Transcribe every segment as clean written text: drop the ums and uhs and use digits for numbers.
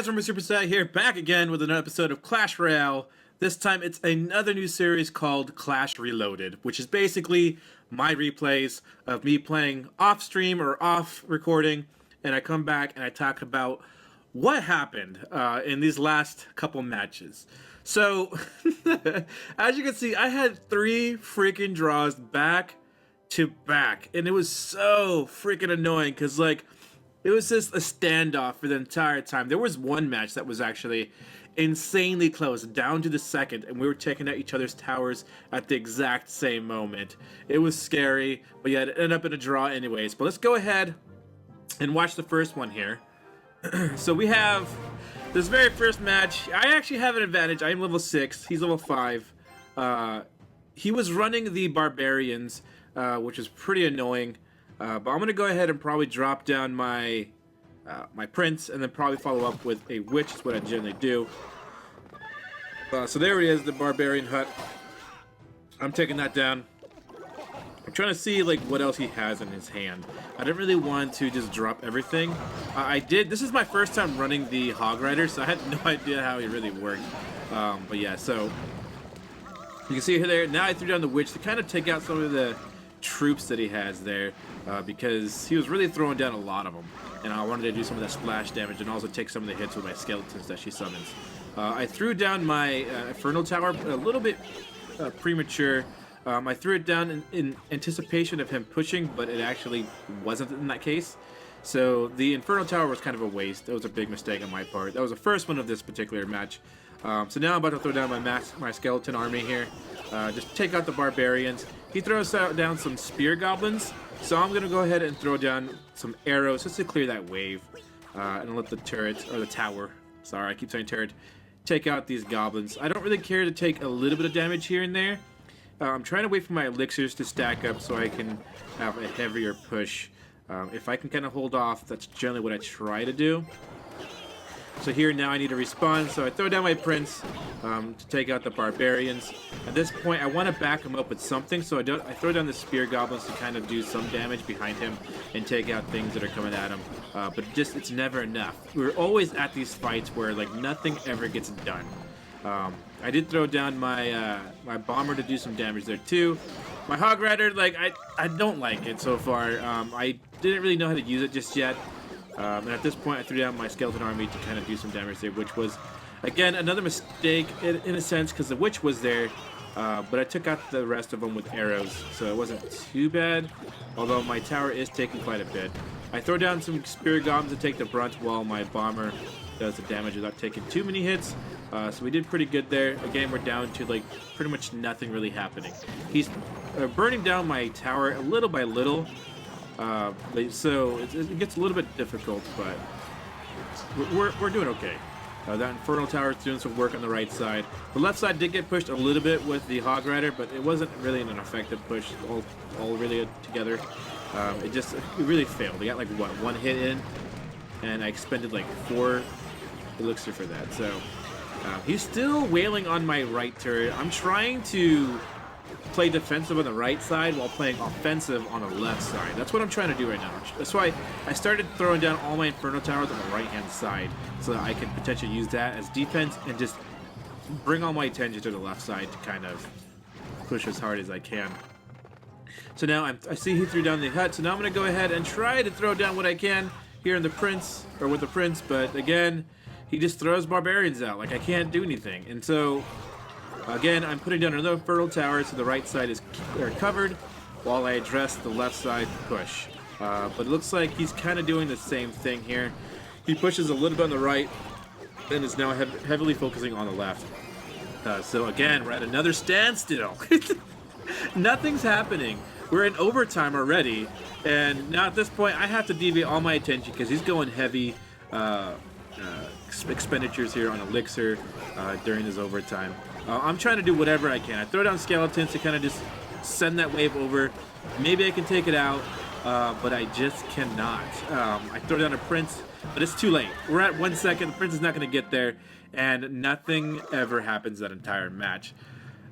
guys, remember Super Sat here, back again with another episode of Clash Royale. This time it's another new series called Clash Reloaded, which is basically my replays of me playing off stream or off recording, and I come back and I talk about what happened in these last couple matches. So, as you can see, I had 3 freaking draws back to back, and it was so freaking annoying because, like, it was just a standoff for the entire time. There was one match that was actually insanely close, down to the second, and we were taking out each other's towers at the exact same moment. It was scary, but yeah, it ended up in a draw anyways. But let's go ahead and watch the first one here. So we have this very first match. I actually have an advantage. I am level 6. He's level 5. He was running the barbarians, which is pretty annoying. But I'm gonna go ahead and probably drop down my my prince, and then probably follow up with a witch. Is what I generally do. So there he is, the barbarian hut. I'm taking that down. I'm trying to see like what else he has in his hand. I didn't really want to just drop everything. I did. This is my first time running the hog rider, so I had no idea how he really worked. But yeah, so you can see here there. Now I threw down the witch to kind of take out some of the troops that he has there, because he was really throwing down a lot of them, and I wanted to do some of that splash damage and also take some of the hits with my skeletons that she summons. I threw down my Infernal Tower a little bit premature. I threw it down in anticipation of him pushing, but it actually wasn't in that case. So the Infernal Tower was kind of a waste. That was a big mistake on my part. That was the first one of this particular match. So now I'm about to throw down my skeleton army here. Just take out the barbarians. He throws down some spear goblins, so I'm gonna go ahead and throw down some arrows just to clear that wave, and let the turret, or the tower, sorry, I keep saying turret, take out these goblins. I don't really care to take a little bit of damage here and there. I'm trying to wait for my elixirs to stack up so I can have a heavier push. If I can kind of hold off, that's generally what I try to do. So here now I need to respawn, so I throw down my prince to take out the barbarians. At this point I want to back him up with something, so I throw down the spear goblins to kind of do some damage behind him and take out things that are coming at him. But it's never enough. We're always at these fights where like nothing ever gets done. I did throw down my my bomber to do some damage there too. My hog rider, like I don't like it so far. I didn't really know how to use it just yet. And at this point, I threw down my skeleton army to kind of do some damage there, which was, again, another mistake in a sense, because the witch was there, but I took out the rest of them with arrows, so it wasn't too bad, although my tower is taking quite a bit. I throw down some spirit goblins to take the brunt while my bomber does the damage without taking too many hits, so we did pretty good there. Again, we're down to, like, pretty much nothing really happening. He's burning down my tower a little by little. So it gets a little bit difficult, but we're doing okay. That Infernal Tower is doing some work on the right side. The left side did get pushed a little bit with the Hog Rider, but it wasn't really an effective push all really together. It really failed. We got like what, 1 hit in, and I expended like 4 elixir for that. So he's still wailing on my right turret. I'm trying to play defensive on the right side while playing offensive on the left side. That's what I'm trying to do right now. That's why I started throwing down all my Inferno Towers on the right-hand side, so that I can potentially use that as defense and just bring all my attention to the left side to kind of push as hard as I can. So now I see he threw down the hut, so now I'm going to go ahead and try to throw down what I can here in the prince, or with the prince, but again, he just throws barbarians out. Like, I can't do anything. And so again, I'm putting down another Infernal Tower so the right side is covered while I address the left side push. But it looks like he's kind of doing the same thing here. He pushes a little bit on the right and is now heavily focusing on the left. So again, we're at another standstill. Nothing's happening. We're in overtime already, and now at this point I have to deviate all my attention because he's going heavy expenditures here on elixir during his overtime. I'm trying to do whatever I can. I throw down skeletons to kind of just send that wave over. Maybe I can take it out, but I just cannot. I throw down a prince, but it's too late. We're at 1 second. The prince is not going to get there, and nothing ever happens that entire match.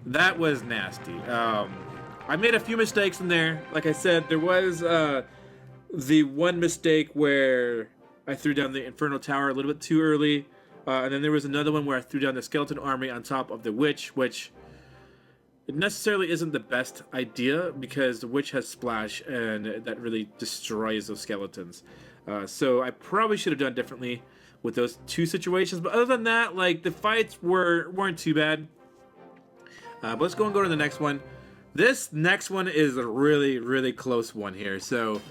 That was nasty. I made a few mistakes in there. Like I said, there was the one mistake where I threw down the Infernal Tower a little bit too early. And then there was another one where I threw down the skeleton army on top of the witch, which it necessarily isn't the best idea because the witch has splash and that really destroys those skeletons. So I probably should have done differently with those two situations. But other than that, like, the fights weren't too bad. But let's go and go to the next one. This next one is a really, really close one here. So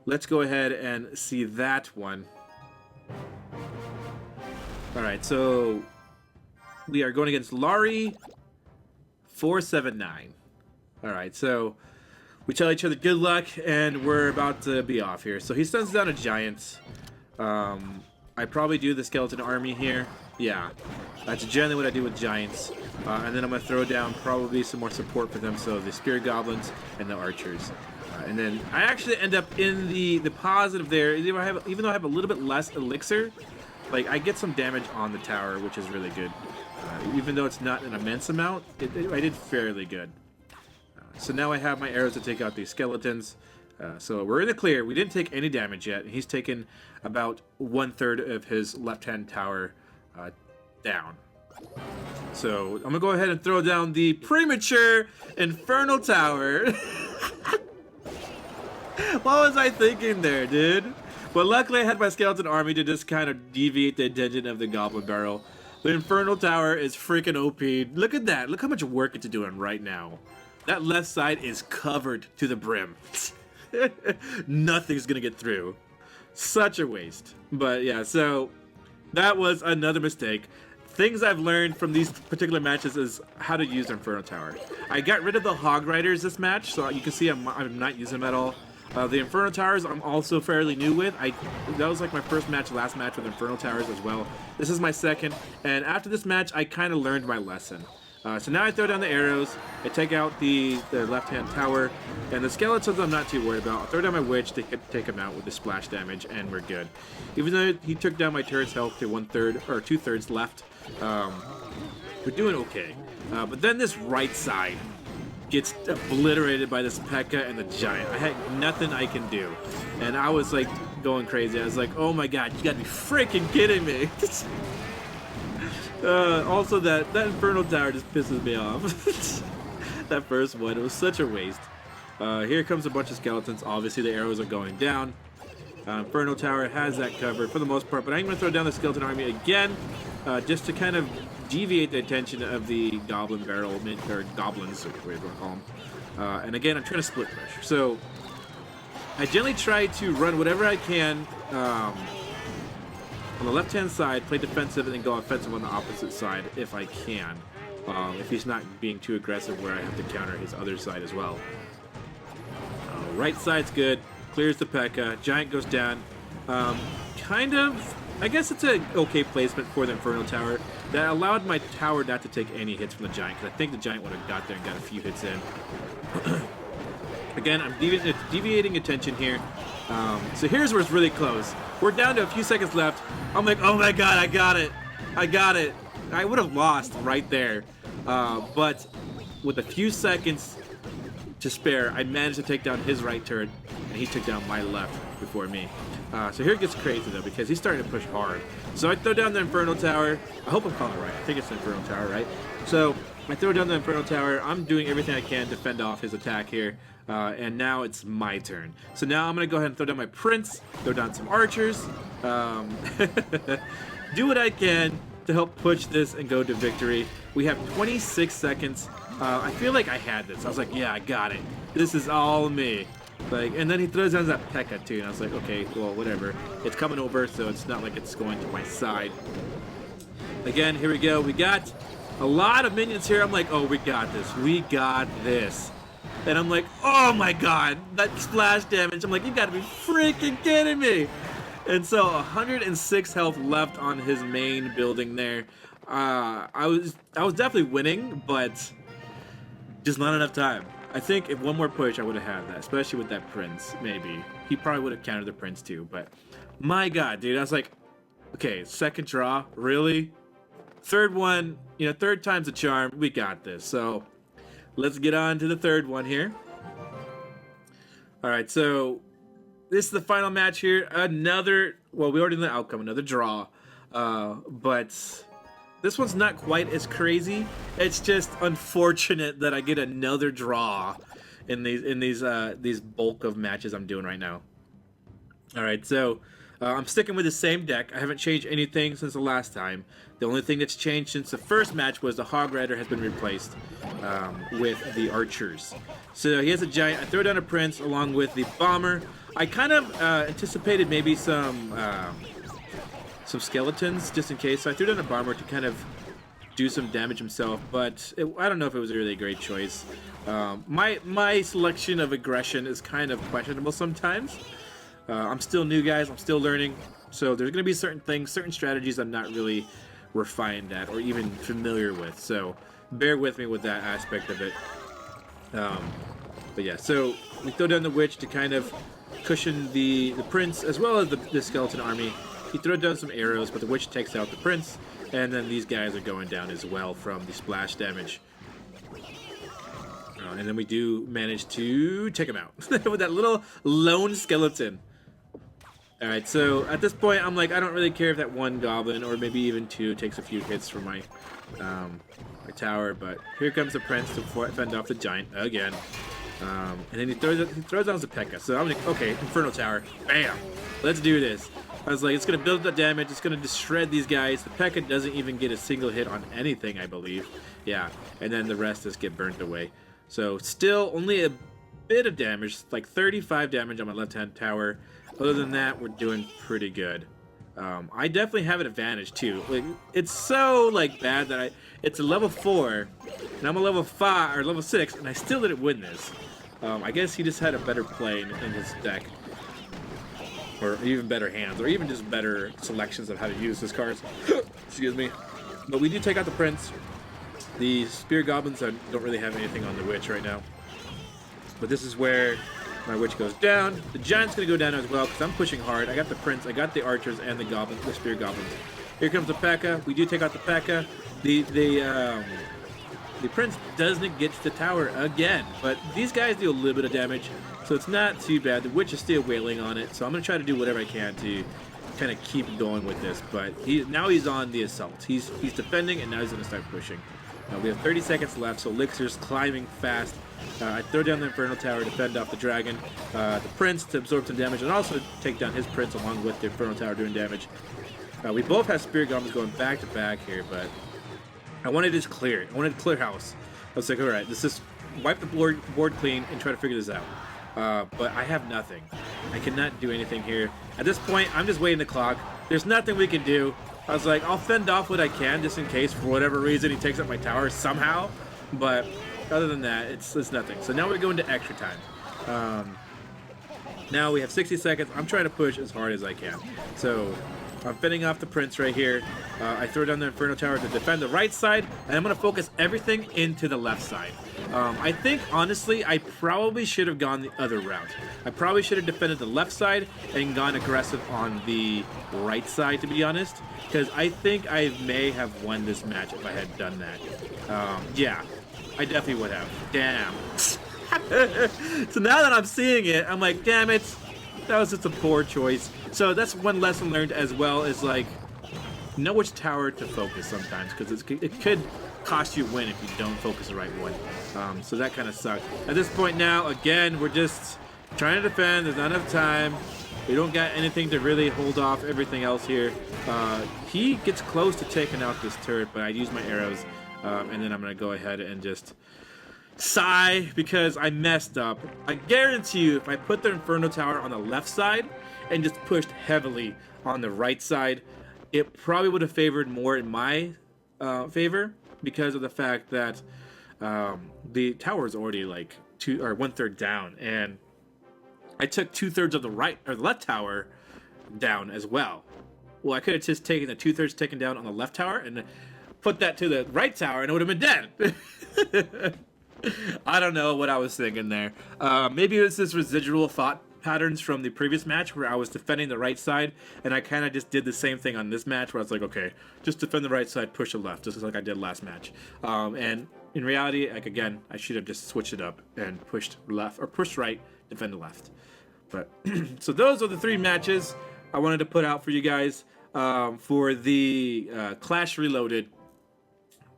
let's go ahead and see that one. Alright, so we are going against Laurie 479. Alright, so we tell each other good luck, and we're about to be off here. So he sends down a giant. I probably do the skeleton army here. Yeah, that's generally what I do with giants. And then I'm going to throw down probably some more support for them, so the spear goblins and the archers. And then I actually end up in the positive there. Even though I have a little bit less elixir, like, I get some damage on the tower, which is really good. Even though it's not an immense amount, I did fairly good. So now I have my arrows to take out these skeletons. So we're in the clear. We didn't take any damage yet. He's taken about 1/3 of his left-hand tower down. So I'm going to go ahead and throw down the premature Infernal Tower. What was I thinking there, dude? But luckily I had my skeleton army to just kind of deviate the attention of the goblin barrel. The Infernal Tower is freaking OP. Look at that. Look how much work it's doing right now. That left side is covered to the brim. Nothing's gonna get through. Such a waste. But yeah, so that was another mistake. Things I've learned from these particular matches is how to use the Infernal Tower. I got rid of the Hog Riders this match, so you can see I'm not using them at all. The Infernal Towers I'm also fairly new with. That was like my first match, last match with Infernal Towers as well. This is my second, and after this match, I kind of learned my lesson. So now I throw down the arrows, I take out the left-hand tower, and the skeletons I'm not too worried about. I'll throw down my witch to take him out with the splash damage, and we're good. Even though he took down my turret's health to 1/3 or 2/3 left, we're doing okay. But then this right side gets obliterated by this P.E.K.K.A. and the giant. I had nothing I can do, and I was like going crazy. I was like, oh my god, you gotta be freaking kidding me. Also, that Infernal Tower just pisses me off. That first one, it was such a waste. Here comes a bunch of skeletons. Obviously, the arrows are going down. Infernal Tower has that covered for the most part, but I'm going to throw down the skeleton army again, just to kind of deviate the attention of the goblin barrel, or goblins, whatever you want to call them. And again, I'm trying to split pressure. So I generally try to run whatever I can on the left-hand side, play defensive, and then go offensive on the opposite side if I can. If he's not being too aggressive where I have to counter his other side as well. Right side's good. Clears the P.E.K.K.A. Giant goes down. Kind of, I guess it's an okay placement for the Infernal Tower. That allowed my tower not to take any hits from the Giant, because I think the Giant would have got there and got a few hits in. Again, I'm deviating attention here. So here's where it's really close. We're down to a few seconds left. I'm like, oh my god, I got it. I got it. I would have lost right there. But with a few seconds to spare, I managed to take down his right turret, and he took down my left before me. So here it gets crazy, though, because he's starting to push hard. So I throw down the Infernal Tower. I hope I'm calling it right. I think it's the Infernal Tower, right? So I throw down the Infernal Tower. I'm doing everything I can to fend off his attack here. And now it's my turn. So now I'm going to go ahead and throw down my Prince, throw down some archers, do what I can to help push this and go to victory. We have 26 seconds. I feel like I had this. I was like, yeah, I got it. This is all me. Like, and then he throws down that P.E.K.K.A. too, and I was like, okay, well, whatever. It's coming over, so it's not like it's going to my side. Again, here we go. We got a lot of minions here. I'm like, oh, we got this. We got this. And I'm like, oh my god, that splash damage. I'm like, you gotta be freaking kidding me. And so 106 health left on his main building there. I was definitely winning, but just not enough time. I think if one more push, I would have had that, especially with that Prince, maybe. He probably would have countered the Prince too, but my god, dude, I was like, okay, second draw, really? Third one, you know, third time's a charm, we got this. So let's get on to the third one here. All right, so this is the final match here. Another, well, we already know the outcome, another draw. But this one's not quite as crazy. It's just unfortunate that I get another draw in these bulk of matches I'm doing right now. All right, so I'm sticking with the same deck. I haven't changed anything since the last time. The only thing that's changed since the first match was the Hog Rider has been replaced with the Archers. So he has a Giant. I throw down a Prince along with the Bomber. I kind of anticipated maybe some Skeletons just in case. So I threw down a Bomber to kind of do some damage himself, but I don't know if it was a really great choice. My selection of aggression is kind of questionable sometimes. I'm still new, guys. I'm still learning. So there's going to be certain things, certain strategies I'm not really refined at or even familiar with. So bear with me with that aspect of it. But yeah, so we throw down the Witch to kind of cushion the Prince as well as the Skeleton army. He throws down some arrows, but the Witch takes out the Prince. And then these guys are going down as well from the splash damage. And then we do manage to take him out with that little lone skeleton. Alright, so at this point, I'm like, I don't really care if that one goblin, or maybe even two, takes a few hits from my tower, but here comes the Prince to fend off the Giant again. And then he throws down the P.E.K.K.A. So I'm like, okay, Inferno Tower, bam, let's do this. I was like, it's going to build up damage, it's going to just shred these guys. The P.E.K.K.A. doesn't even get a single hit on anything, I believe. Yeah, and then the rest just get burnt away. So still only a bit of damage, like 35 damage on my left-hand tower. Other than that, we're doing pretty good. I definitely have an advantage too. Like, it's so like bad that it's a level 4, and I'm a level 5 or level 6, and I still didn't win this. I guess he just had a better play in his deck, or even better hands, or even just better selections of how to use his cards. Excuse me. But we do take out the Prince. The Spear Goblins don't really have anything on the Witch right now. But this is where my Witch goes down. The Giant's going to go down as well because I'm pushing hard. I got the Prince, I got the Archers, and the Spear Goblins. Here comes the P.E.K.K.A. We do take out the P.E.K.K.A. The Prince doesn't get to the tower again, but these guys do a little bit of damage, so it's not too bad. The Witch is still wailing on it, so I'm going to try to do whatever I can to kind of keep going with this. But now he's on the assault. He's defending, and now he's going to start pushing. We have 30 seconds left, so Elixir's climbing fast. I throw down the Inferno Tower to fend off the Dragon, the Prince to absorb some damage, and also take down his Prince along with the Inferno Tower doing damage. We both have Spirit Goblins going back to back here, but I wanted to just clear it. I wanted to clear house. I was like, alright, let's just wipe the board clean and try to figure this out. But I have nothing. I cannot do anything here. At this point, I'm just waiting the clock. There's nothing we can do. I was like, I'll fend off what I can just in case for whatever reason he takes up my tower somehow. But other than that, it's nothing. So now we're going to extra time. Now we have 60 seconds. I'm trying to push as hard as I can. So I'm fending off the Prince right here. I throw down the Inferno Tower to defend the right side, and I'm going to focus everything into the left side. I think, honestly, I probably should have gone the other route. I probably should have defended the left side and gone aggressive on the right side, to be honest, because I think I may have won this match if I had done that. Yeah, I definitely would have. Damn. So now that I'm seeing it, I'm like, damn it, that was just a poor choice. So that's one lesson learned as well, is like, know which tower to focus sometimes, because it could cost you a win if you don't focus the right one. So that kind of sucked. At this point now, again, we're just trying to defend. There's not enough time. We don't got anything to really hold off everything else here. He gets close to taking out this turret, but I use my arrows, and then I'm going to go ahead and just sigh because I messed up. I guarantee you, if I put the Inferno Tower on the left side and just pushed heavily on the right side, it probably would have favored more in my favor, because of the fact that the tower is already like 1/3 down, and I took 2/3 of the right or the left tower down as well. Well, I could have just taken the 2/3 taken down on the left tower and put that to the right tower, and it would have been dead. I don't know what I was thinking there. Maybe it was this residual thought patterns from the previous match where I was defending the right side, and I kind of just did the same thing on this match where I was like, okay, just defend the right side, push the left, just like I did last match. And in reality, like, again, I should have just switched it up and pushed left or pushed right, defend the left. But so those are the 3 matches I wanted to put out for you guys. for the Clash Reloaded,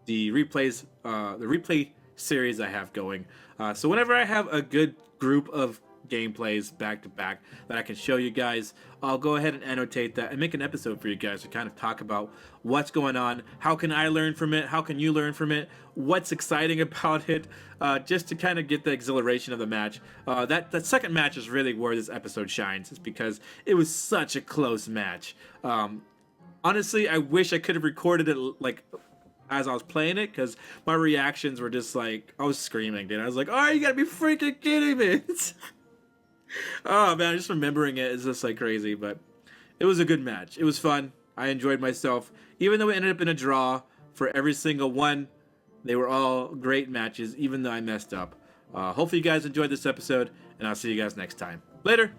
the replay series I have going. So whenever I have a good group of gameplays back to back that I can show you guys, I'll go ahead and annotate that and make an episode for you guys to kind of talk about what's going on, how can I learn from it, how can you learn from it, what's exciting about it, just to kind of get the exhilaration of the match. That second match is really where this episode shines, is because it was such a close match. Honestly, I wish I could have recorded it like as I was playing it, because my reactions were just like, I was screaming, dude. I was like, oh, you gotta be freaking kidding me. Oh man, just remembering it is just like crazy. But it was a good match. It was fun. I enjoyed myself. Even though it ended up in a draw for every single one, they were all great matches, even though I messed up. Hopefully you guys enjoyed this episode, and I'll see you guys next time. Later!